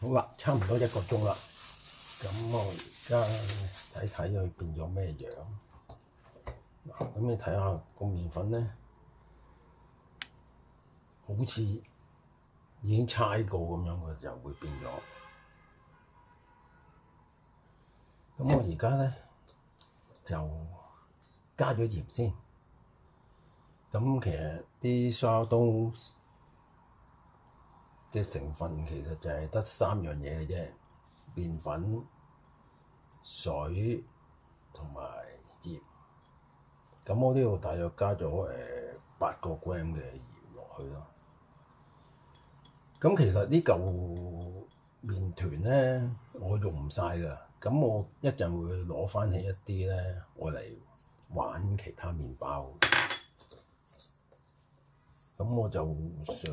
好啦，差唔多1個鐘啦。咁我而家睇睇佢變咗咩樣。嗱，咁你睇下個麵粉咧，好似已經猜過咁樣，佢就會變咗。咁我而家咧就加咗鹽先。咁其實啲sourdough嘅成分其實就係得3樣嘢嘅啫，麵粉、水同埋鹽。咁我呢度大約加咗8個 gram 嘅鹽落去咯。咁其實呢嚿麵團咧，我用唔晒㗎。咁我一陣會攞翻起一啲咧，我嚟玩其他麵包。咁我就想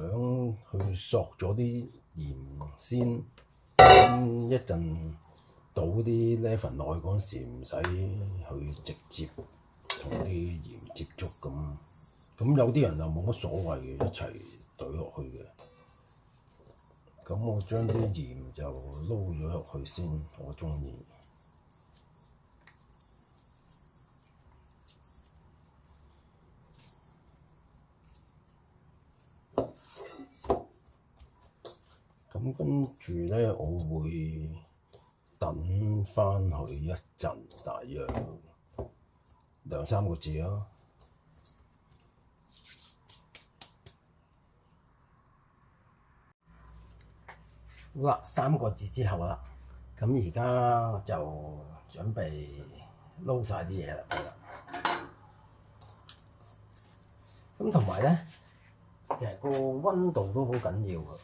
去索咗啲鹽先，咁一陣倒啲 leaven 落去嗰時，唔使去直接同啲鹽接觸咁。咁有啲人就冇乜所謂嘅，一齊倒落去嘅。咁我將啲鹽就撈咗入去先，我中意。咁跟住咧，我會等翻佢一陣，大約2、3個字咯。好啦，3個字之後啦，咁而家就準備撈晒啲嘢啦。咁同埋咧，其實個溫度都好緊要㗎。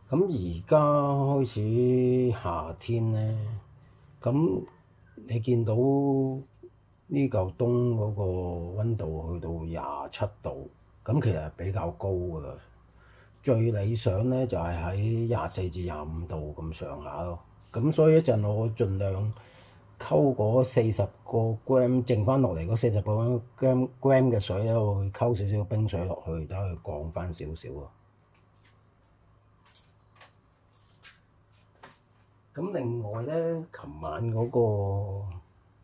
咁而家開始夏天咧，咁你見到呢嚿冬嗰個溫度去到27度，咁其實係比較高㗎啦。最理想咧就係喺24至25度咁上下咯。咁所以一陣我盡量溝嗰40個 gram 剩翻落嚟嗰40個 gram 嘅水咧，我會溝少少冰水落去，等佢降翻少少咯。咁另外咧，琴晚嗰個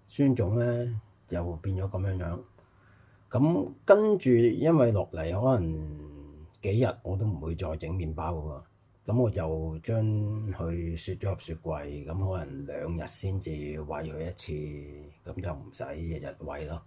酸種咧就變咗咁樣。咁跟住因為落嚟可能幾日我都唔會再整麵包㗎喎，咁我就將佢雪咗入雪櫃，咁可能2日先至餵佢一次，咁就唔使日日餵咯。